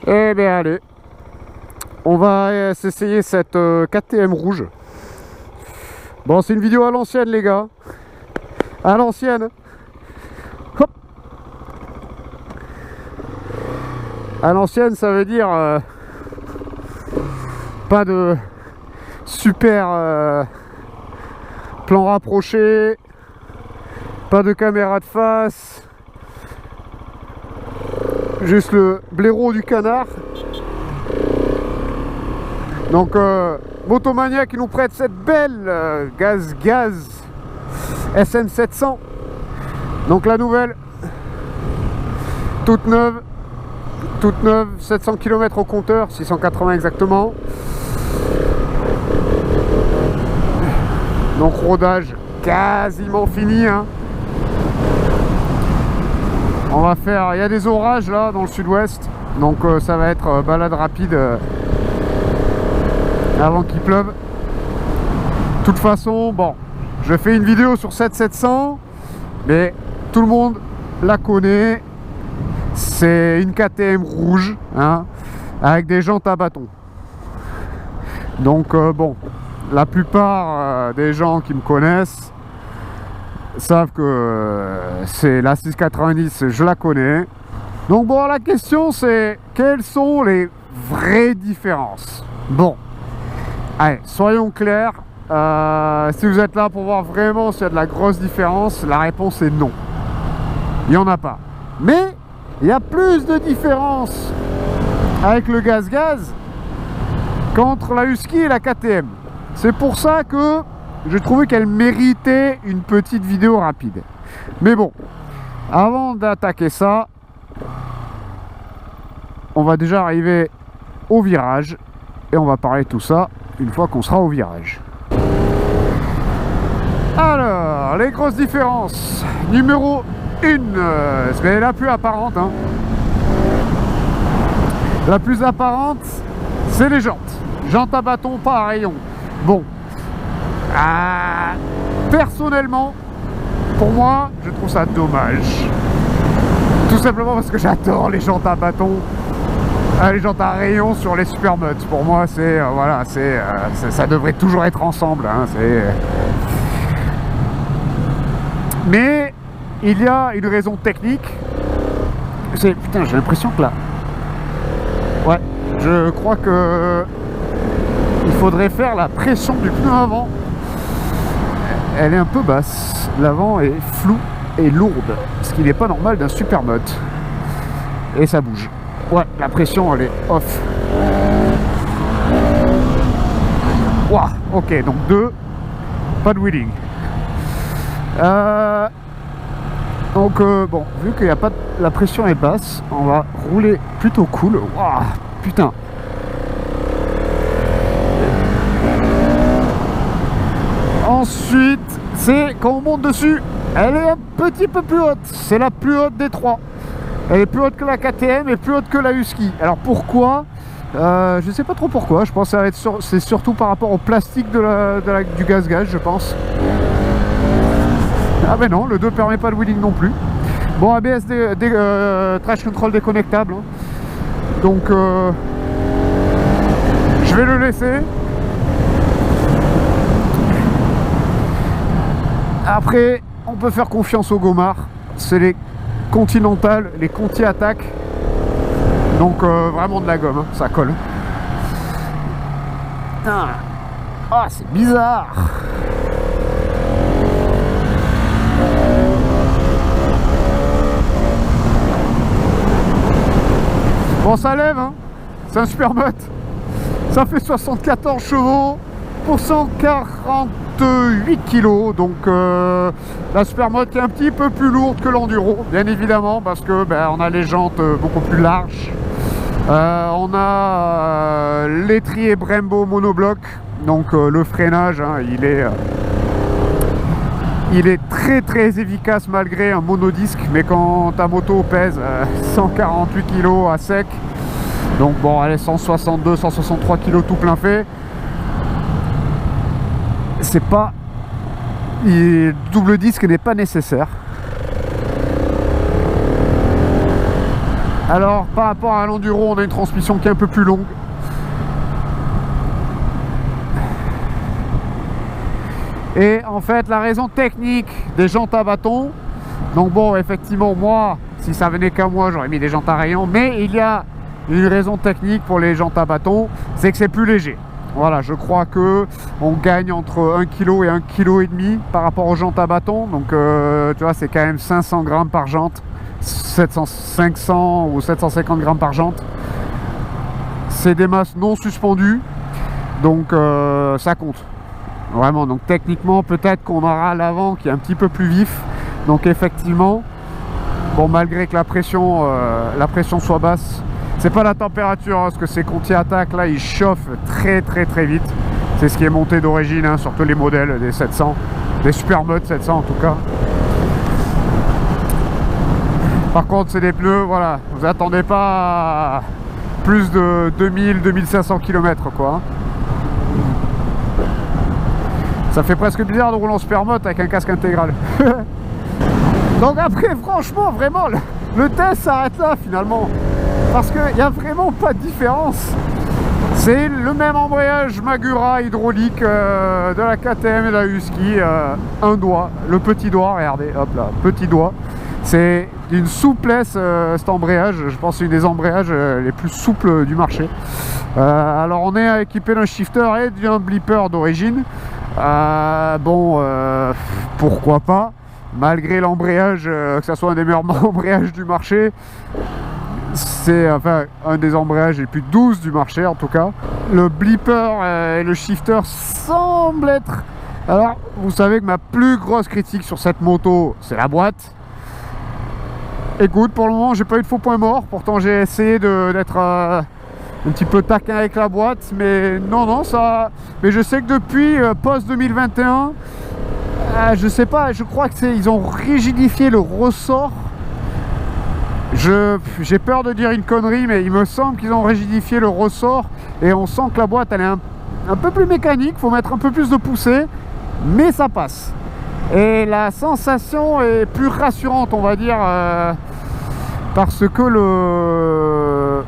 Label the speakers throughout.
Speaker 1: Eh bien allez, on va s'essayer cette KTM rouge. Bon, c'est une vidéo à l'ancienne les gars. À l'ancienne. Hop. À l'ancienne, ça veut dire pas de super plan rapproché, pas de caméra de face, juste le blaireau du canard. Donc Motomania qui nous prête cette belle gaz SM700. Donc la nouvelle, toute neuve, 700 km au compteur, 680 exactement. Donc rodage quasiment fini, hein. On va faire, il y a des orages là dans le sud-ouest, donc ça va être balade rapide avant qu'il pleuve. De toute façon, bon, je fais une vidéo sur cette 700, mais tout le monde la connaît. C'est une KTM rouge, hein, avec des jantes à bâton. Donc bon, la plupart des gens qui me connaissent savent que c'est la 690, je la connais. Donc bon, la question c'est quelles sont les vraies différences? Bon, allez, soyons clairs. Si vous êtes là pour voir vraiment s'il y a de la grosse différence, la réponse est non. Il n'y en a pas. Mais il y a plus de différence avec le gaz qu'entre la Husky et la KTM. C'est pour ça que j'ai trouvé qu'elle méritait une petite vidéo rapide. Mais bon, avant d'attaquer ça, on va déjà arriver au virage et on va parler de tout ça une fois qu'on sera au virage. Alors, les grosses différences. Numéro 1, c'est la plus apparente, hein. La plus apparente, c'est les jantes. Jantes à bâton, pas à rayon. Bon, personnellement, pour moi, je trouve ça dommage. Tout simplement parce que j'adore les jantes à bâton. Les jantes à rayon sur les supermods. Pour moi, c'est voilà, ça devrait toujours être ensemble, hein, mais il y a une raison technique. Putain, j'ai l'impression que là, ouais, je crois que il faudrait faire la pression du pneu avant. Elle est un peu basse. L'avant est flou et lourde, ce qui n'est pas normal d'un supermod. Et ça bouge. Ouais, la pression elle est off. Ouah, ok, donc 2, pas de wheeling. Donc bon, vu qu'il n'y a pas de... la pression est basse, on va rouler plutôt cool. Ouah, putain. Ensuite, c'est quand on monte dessus, elle est un petit peu plus haute. C'est la plus haute des trois. Elle est plus haute que la KTM et plus haute que la Husky. Alors pourquoi? Je sais pas trop pourquoi. Je pense que c'est surtout par rapport au plastique du gaz, je pense. Ah ben non, le 2 permet pas de wheeling non plus. Bon, ABS traction control déconnectable, hein. Donc je vais le laisser. Après, on peut faire confiance aux gommards. C'est les Continental, les Conti Attack. Donc vraiment de la gomme, hein, ça colle. Ah, c'est bizarre. Bon, ça lève, hein. C'est un supermod. Ça fait 74 chevaux pour 148 kg. Donc la supermod qui est un petit peu plus lourde que l'enduro, bien évidemment, parce que on a les jantes beaucoup plus larges. On a l'étrier Brembo monobloc. Donc le freinage, hein, il est très très efficace malgré un monodisque, mais quand ta moto pèse 148 kg à sec, donc bon, elle est 162, 163 kg tout plein fait, c'est pas... le double disque n'est pas nécessaire. Alors par rapport à l'enduro, on a une transmission qui est un peu plus longue. Et en fait la raison technique des jantes à bâton, donc bon effectivement moi si ça venait qu'à moi j'aurais mis des jantes à rayon, mais il y a une raison technique pour les jantes à bâton, c'est que c'est plus léger. Voilà, je crois que on gagne entre 1 kg et 1,5 kg par rapport aux jantes à bâton, donc tu vois c'est quand même 500 grammes par jante, 500 ou 750 grammes par jante. C'est des masses non suspendues, donc ça compte. Vraiment, donc techniquement peut-être qu'on aura l'avant qui est un petit peu plus vif, donc effectivement bon, malgré que la pression soit basse, c'est pas la température hein, parce que ces Conti Attack là ils chauffent très vite, c'est ce qui est monté d'origine hein, surtout les modèles des 700, des Supermod 700 en tout cas. Par contre c'est des pneus, voilà, vous attendez pas à plus de 2000-2500 km quoi. Ça fait presque bizarre de rouler en Supermod avec un casque intégral. Donc après franchement vraiment le test s'arrête là finalement. Parce qu'il n'y a vraiment pas de différence. C'est le même embrayage Magura hydraulique de la KTM et de la Husky. Un doigt, le petit doigt, regardez, hop là, petit doigt. C'est d'une souplesse cet embrayage. Je pense que c'est une des embrayages les plus souples du marché. Alors on est équipé d'un shifter et d'un blipper d'origine. Bon, pourquoi pas, malgré l'embrayage, que ça soit un des meilleurs embrayages du marché, c'est enfin un des embrayages les plus douces du marché en tout cas. Le blipper et le shifter semblent être... Alors, vous savez que ma plus grosse critique sur cette moto, c'est la boîte. Écoute, pour le moment, j'ai pas eu de faux point mort, pourtant j'ai essayé d'être... un petit peu taquin avec la boîte, mais non ça. Mais je sais que depuis post 2021, je sais pas, je crois que ils ont rigidifié le ressort. J'ai peur de dire une connerie, mais il me semble qu'ils ont rigidifié le ressort et on sent que la boîte elle est un peu plus mécanique, faut mettre un peu plus de poussée, mais ça passe. Et la sensation est plus rassurante, on va dire, parce que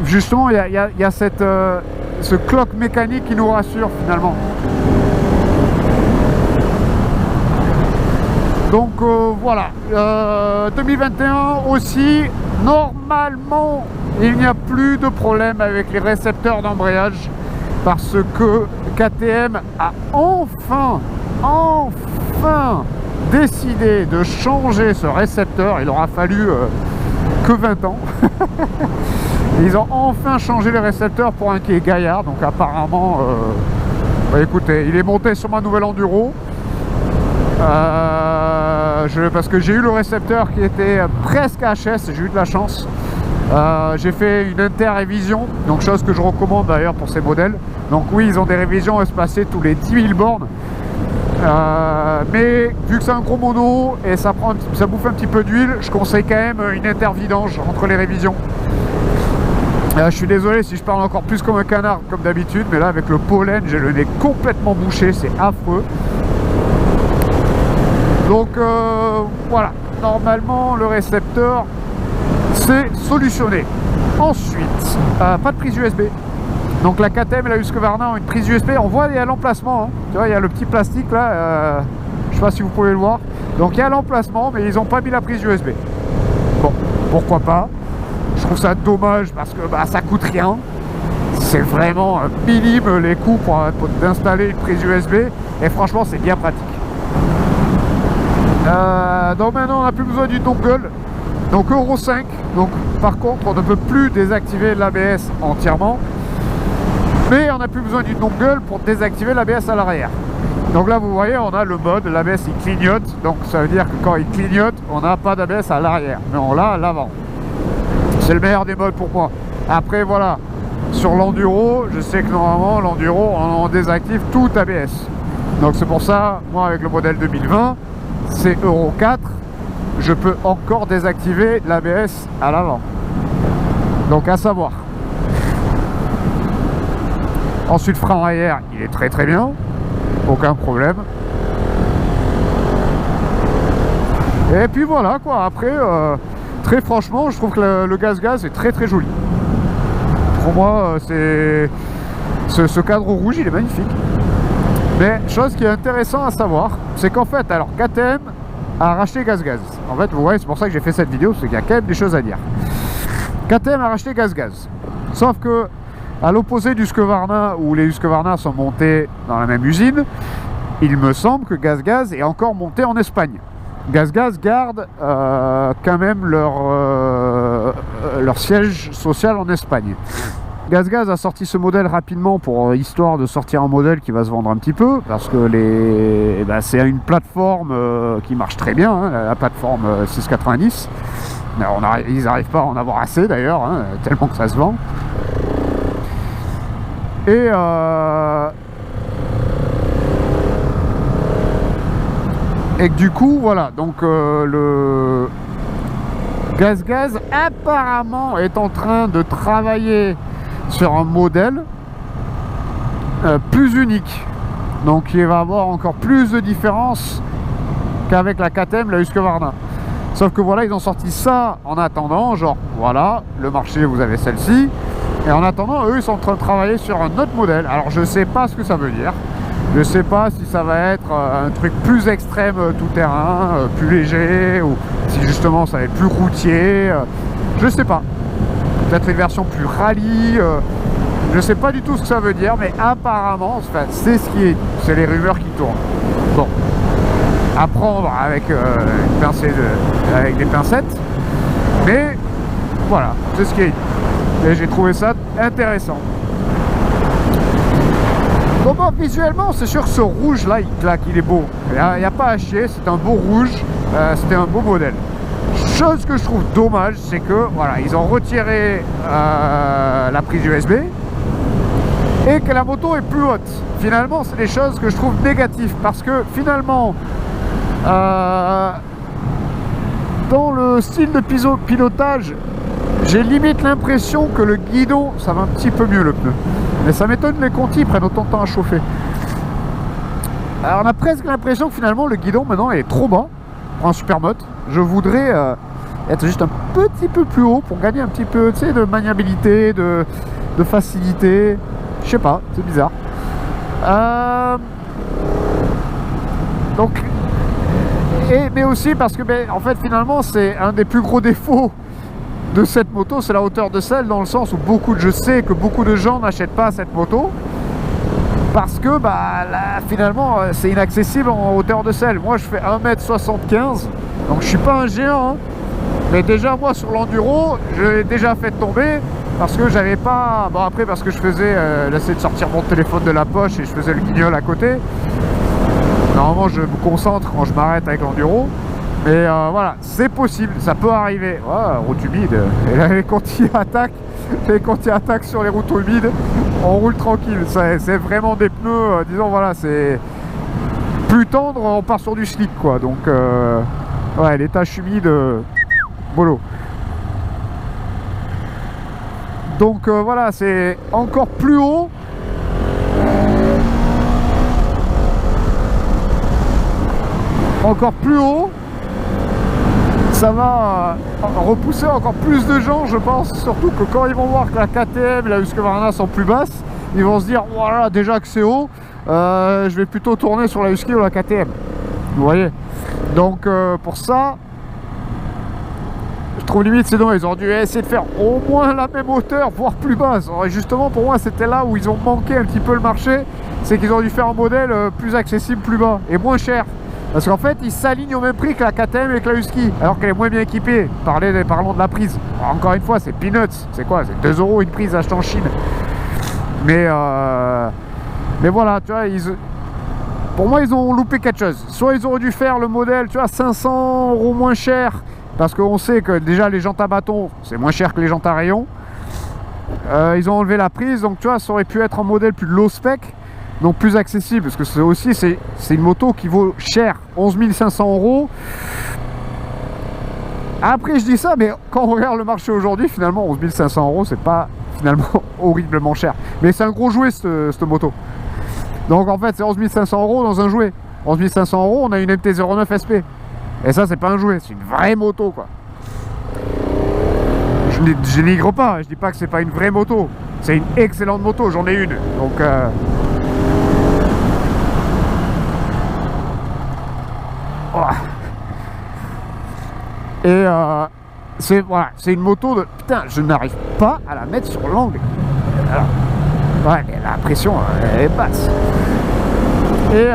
Speaker 1: justement, il y a ce cloque mécanique qui nous rassure finalement. Donc voilà, 2021 aussi, normalement, il n'y a plus de problème avec les récepteurs d'embrayage parce que KTM a enfin décidé de changer ce récepteur. Il aura fallu que 20 ans. Ils ont enfin changé les récepteurs pour un qui est gaillard, donc apparemment, bah écoutez, il est monté sur ma nouvelle enduro, parce que j'ai eu le récepteur qui était presque HS, j'ai eu de la chance. J'ai fait une inter-révision, donc chose que je recommande d'ailleurs pour ces modèles. Donc oui, ils ont des révisions espacées tous les 10 000 bornes. Mais vu que c'est un gros mono et ça bouffe un petit peu d'huile, je conseille quand même une intervidange entre les révisions. Je suis désolé si je parle encore plus comme un canard comme d'habitude, mais là avec le pollen j'ai le nez complètement bouché, c'est affreux. Donc voilà, normalement le récepteur c'est solutionné. Ensuite, pas de prise USB. Donc la KTM et la Husqvarna ont une prise USB, on voit il y a l'emplacement, hein. Tu vois il y a le petit plastique là, je sais pas si vous pouvez le voir. Donc il y a l'emplacement mais ils n'ont pas mis la prise USB. Bon, pourquoi pas. Je trouve ça dommage parce que bah, ça coûte rien. C'est vraiment minime les coûts pour d'installer une prise USB. Et franchement, c'est bien pratique. Donc maintenant, on n'a plus besoin du dongle. Donc Euro 5. Donc par contre, on ne peut plus désactiver l'ABS entièrement. Mais on n'a plus besoin du dongle pour désactiver l'ABS à l'arrière. Donc là, vous voyez, on a le mode. L'ABS, il clignote. Donc ça veut dire que quand il clignote, on n'a pas d'ABS à l'arrière. Mais on l'a à l'avant. C'est le meilleur des modes pour moi. Après voilà, sur l'enduro, je sais que normalement l'enduro on désactive tout ABS. Donc c'est pour ça, moi avec le modèle 2020, c'est Euro 4, je peux encore désactiver l'ABS à l'avant. Donc à savoir. Ensuite frein arrière, il est très bien, aucun problème. Et puis voilà quoi, après très franchement, je trouve que le gaz-gaz est très très joli. Pour moi, c'est ce cadre rouge, il est magnifique. Mais chose qui est intéressant à savoir, c'est qu'en fait, alors KTM a racheté gaz-gaz. En fait, vous voyez, c'est pour ça que j'ai fait cette vidéo, c'est qu'il y a quand même des choses à dire. KTM a racheté gaz-gaz. Sauf que, à l'opposé du Husqvarna, où les Husqvarna sont montés dans la même usine, il me semble que gaz-gaz est encore monté en Espagne. Gaz-gaz garde quand même leur siège social en Espagne. Gaz-gaz a sorti ce modèle rapidement pour histoire de sortir un modèle qui va se vendre un petit peu, parce que c'est une plateforme qui marche très bien, hein, la plateforme 690. Ils n'arrivent pas à en avoir assez d'ailleurs, hein, tellement que ça se vend. Et que du coup, voilà, donc le gaz-gaz apparemment est en train de travailler sur un modèle plus unique. Donc il va avoir encore plus de différence qu'avec la KTM, la Husqvarna. Sauf que voilà, ils ont sorti ça en attendant, genre voilà, le marché, vous avez celle-ci. Et en attendant, eux, ils sont en train de travailler sur un autre modèle. Alors je sais pas ce que ça veut dire. Je sais pas si ça va être un truc plus extrême tout terrain, plus léger, ou si justement ça va être plus routier. Je sais pas. Peut-être une version plus rallye. Je sais pas du tout ce que ça veut dire, mais apparemment, enfin, c'est ce qui est. C'est les rumeurs qui tournent. Bon. À prendre avec, avec des pincettes. Mais voilà, c'est ce qui est. Et j'ai trouvé ça intéressant. Bon, visuellement, c'est sûr que ce rouge là, il claque, il est beau. Il n'y a pas à chier, c'est un beau rouge, c'était un beau modèle. Chose que je trouve dommage, c'est que voilà, ils ont retiré la prise USB et que la moto est plus haute. Finalement, c'est des choses que je trouve négatives parce que finalement, dans le style de pilotage, j'ai limite l'impression que le guidon, ça va un petit peu mieux le pneu. Mais ça m'étonne que les Conti prennent autant de temps à chauffer. Alors on a presque l'impression que finalement le guidon maintenant est trop bas pour un Supermoto. Je voudrais être juste un petit peu plus haut pour gagner un petit peu, tu sais, de maniabilité, de facilité. Je sais pas, c'est bizarre. Donc, mais aussi parce que en fait finalement c'est un des plus gros défauts de cette moto, c'est la hauteur de selle, dans le sens où je sais que beaucoup de gens n'achètent pas cette moto parce que là, finalement c'est inaccessible en hauteur de selle. Moi je fais 1m75, donc je suis pas un géant, hein. Mais déjà moi sur l'enduro je l'ai déjà fait tomber parce que j'avais pas, après parce que je faisais j'essayais de sortir mon téléphone de la poche et je faisais le guignol à côté. Normalement je me concentre quand je m'arrête avec l'enduro. Mais voilà, c'est possible, ça peut arriver. Route humide. Et là, les Conti attaquent sur les routes humides, on roule tranquille. C'est vraiment des pneus, disons, voilà, c'est plus tendre, on part sur du slick, quoi. Donc, ouais, les taches humides, bolo. Donc, voilà, c'est encore plus haut. Encore plus haut. Ça va repousser encore plus de gens, je pense, surtout que quand ils vont voir que la KTM et la Husqvarna sont plus basses, ils vont se dire voilà, déjà que c'est haut, je vais plutôt tourner sur la Husky ou la KTM, vous voyez. Donc pour ça, je trouve limite c'est dommage, ils auraient dû essayer de faire au moins la même hauteur, voire plus basse. Et justement pour moi c'était là où ils ont manqué un petit peu le marché, c'est qu'ils auraient dû faire un modèle plus accessible, plus bas et moins cher. Parce qu'en fait, ils s'alignent au même prix que la KTM et que la Husky, alors qu'elle est moins bien équipée. Parlons de la prise. Alors, encore une fois, c'est peanuts. C'est quoi? C'est 2 € une prise achetée en Chine. Mais voilà, tu vois, pour moi, ils ont loupé quelque chose. Soit ils auraient dû faire le modèle, tu vois, 500 € moins cher, parce qu'on sait que déjà les jantes à bâton, c'est moins cher que les jantes à rayon. Ils ont enlevé la prise, donc tu vois, ça aurait pu être un modèle plus low spec. Donc plus accessible, parce que c'est une moto qui vaut cher, 11 500 €. Après je dis ça, mais quand on regarde le marché aujourd'hui, finalement 11 500 €, c'est pas finalement horriblement cher. Mais c'est un gros jouet cette moto. Donc en fait c'est 11 500 € dans un jouet. 11 500 €, on a une MT-09 SP. Et ça c'est pas un jouet, c'est une vraie moto, quoi. Je dénigre pas, je dis pas que c'est pas une vraie moto. C'est une excellente moto, j'en ai une. Donc voilà. Et c'est voilà, c'est une moto de... Putain, je n'arrive pas à la mettre sur l'angle. Ouais, mais la pression, elle est basse. Et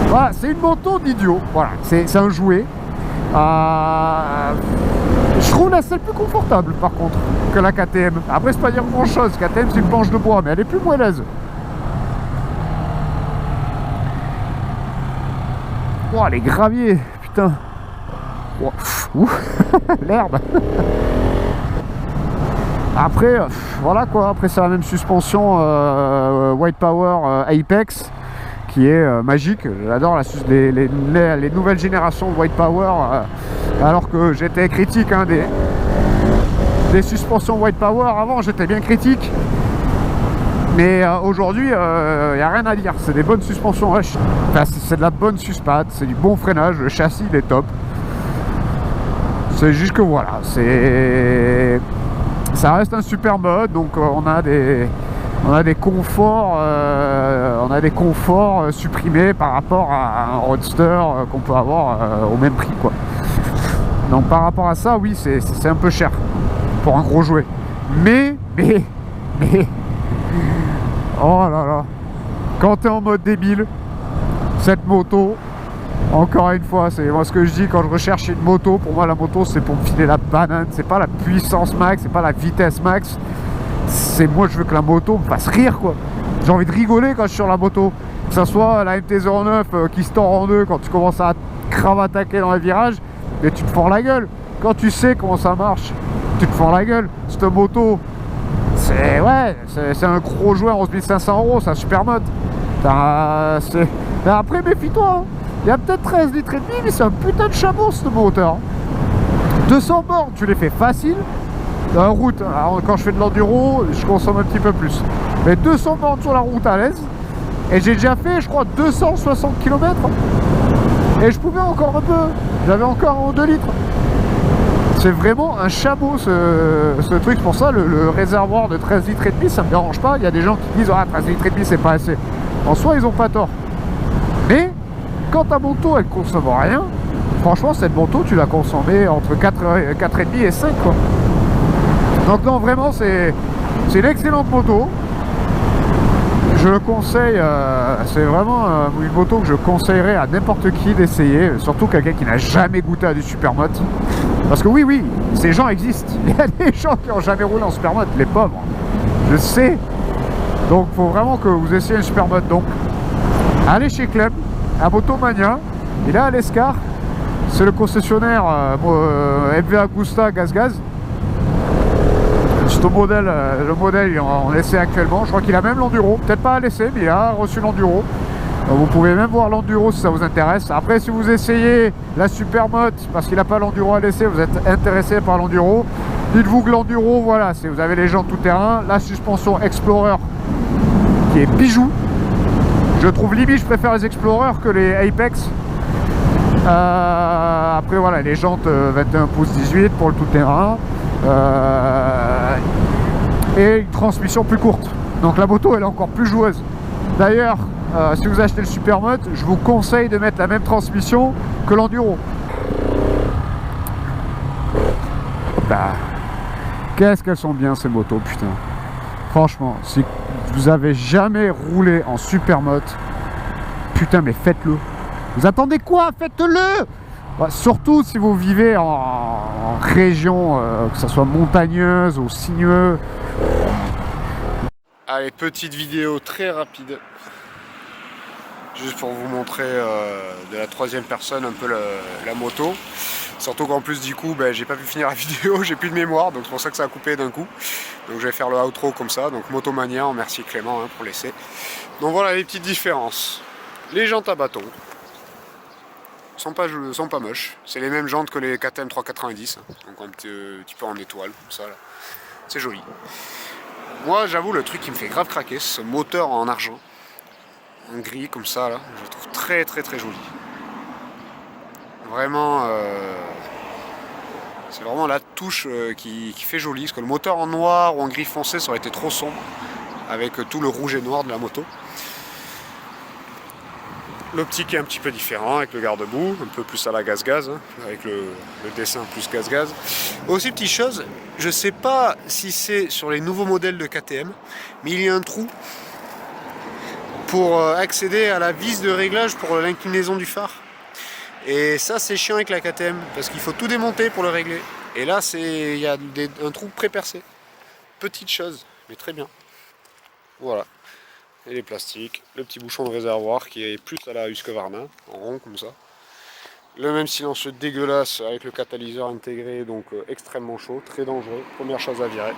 Speaker 1: voilà, c'est une moto d'idiot. Voilà, c'est un jouet. Je trouve la selle plus confortable par contre que la KTM. Après, c'est pas dire grand chose. KTM, c'est une planche de bois, mais elle est plus moelleuse. Oh, les graviers, putain. Oh, l'herbe. Après, voilà quoi. Après, c'est la même suspension White Power Apex qui est magique. J'adore les nouvelles générations de White Power. Alors que j'étais critique hein, des suspensions White Power. Avant, j'étais bien critique. Mais aujourd'hui, il n'y a rien à dire. C'est des bonnes suspensions. Enfin, c'est de la bonne suspade. C'est du bon freinage. Le châssis, il est top. C'est juste que voilà. Ça reste un super mode. Donc, on a des conforts. On a des conforts supprimés par rapport à un Roadster qu'on peut avoir au même prix, quoi. Donc, par rapport à ça, oui, c'est un peu cher pour un gros jouet. Mais oh là là, quand tu es en mode débile, cette moto, encore une fois, c'est moi ce que je dis quand je recherche une moto. Pour moi, la moto, c'est pour me filer la banane. C'est pas la puissance max, c'est pas la vitesse max. C'est moi, je veux que la moto me fasse rire, quoi. J'ai envie de rigoler quand je suis sur la moto. Que ce soit la MT-09 qui se tord en deux quand tu commences à cravattaquer dans les virages, mais tu te fends la gueule. Quand tu sais comment ça marche, tu te fends la gueule. Cette moto, c'est un gros jouet, 11 500 €, c'est un super mode. Mais après, méfie-toi, hein. Il y a peut-être 13 litres et demi, mais c'est un putain de chameau ce moteur. 200 bornes, tu les fais facile. Dans la route, alors, quand je fais de l'enduro, je consomme un petit peu plus. Mais 200 bornes sur la route à l'aise. Et j'ai déjà fait, je crois, 260 km. Et je pouvais encore un peu. J'avais encore 2 litres. C'est vraiment un chameau ce truc. Pour ça, le réservoir de 13 litres et demi, ça me dérange pas. Il y a des gens qui disent, ah, 13 litres et demi, c'est pas assez. En soi, ils ont pas tort. Mais quand ta moto, elle consomme rien, franchement, cette moto, tu l'as consommée entre 4,5 et 5, quoi. Donc non, vraiment, c'est une excellente moto. Je le conseille, c'est vraiment une moto que je conseillerais à n'importe qui d'essayer, surtout quelqu'un qui n'a jamais goûté à du supermoto. Parce que oui, ces gens existent. Il y a des gens qui n'ont jamais roulé en supermoto, les pauvres. Je sais. Donc il faut vraiment que vous essayiez une supermoto. Donc, allez chez Clem, à Motomania. Il est à l'Escar. C'est le concessionnaire MV Agusta Gaz. C'est le modèle il est en essai actuellement. Je crois qu'il a même l'enduro, peut-être pas à l'essai, mais il a reçu l'enduro. Vous pouvez même voir l'enduro si ça vous intéresse. Après, si vous essayez la supermoto parce qu'il n'a pas l'enduro à l'essai, vous êtes intéressé par l'enduro, dites-vous que l'enduro, voilà, vous avez les jantes tout terrain, la suspension Explorer qui est bijou. Je trouve limite, je préfère les Explorer que les Apex. Après voilà, les jantes 21 pouces 18 pour le tout terrain. Et une transmission plus courte. Donc la moto elle est encore plus joueuse. D'ailleurs, si vous achetez le supermoto, je vous conseille de mettre la même transmission que l'enduro. Qu'est-ce qu'elles sont bien ces motos, putain. Franchement, si vous avez jamais roulé en supermoto, putain mais faites-le. Vous attendez quoi? Faites-le! Bah, surtout si vous vivez en région, que ce soit montagneuse ou sinueux. Allez, petite vidéo très rapide. Juste pour vous montrer de la troisième personne un peu la moto. Surtout qu'en plus du coup, j'ai pas pu finir la vidéo, j'ai plus de mémoire, donc c'est pour ça que ça a coupé d'un coup. Donc je vais faire le outro comme ça, donc Motomania, merci Clément hein, pour l'essai. Donc voilà les petites différences. Les jantes à bâton. Sont pas moches, c'est les mêmes jantes que les KTM 390, donc un petit peu en étoile, comme ça là. C'est joli. Moi j'avoue le truc qui me fait grave craquer, c'est ce moteur en argent, en gris comme ça là, je le trouve très joli. Vraiment, C'est vraiment la touche qui fait joli, parce que le moteur en noir ou en gris foncé, ça aurait été trop sombre, avec tout le rouge et noir de la moto. L'optique est un petit peu différent, avec le garde-boue, un peu plus à la gaz-gaz, hein, avec le dessin plus gaz-gaz. Aussi, petite chose, je sais pas si c'est sur les nouveaux modèles de KTM, mais il y a un trou pour accéder à la vis de réglage pour l'inclinaison du phare. Et ça, c'est chiant avec la KTM, parce qu'il faut tout démonter pour le régler. Et là, il y a un trou pré-percé. Petite chose, mais très bien. Voilà. Et les plastiques, le petit bouchon de réservoir qui est plus à la Husqvarna, en rond comme ça. Le même silencieux dégueulasse avec le catalyseur intégré, donc extrêmement chaud, très dangereux. Première chose à virer.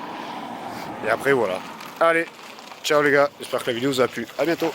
Speaker 1: Et après, voilà. Allez, ciao les gars, j'espère que la vidéo vous a plu. À bientôt.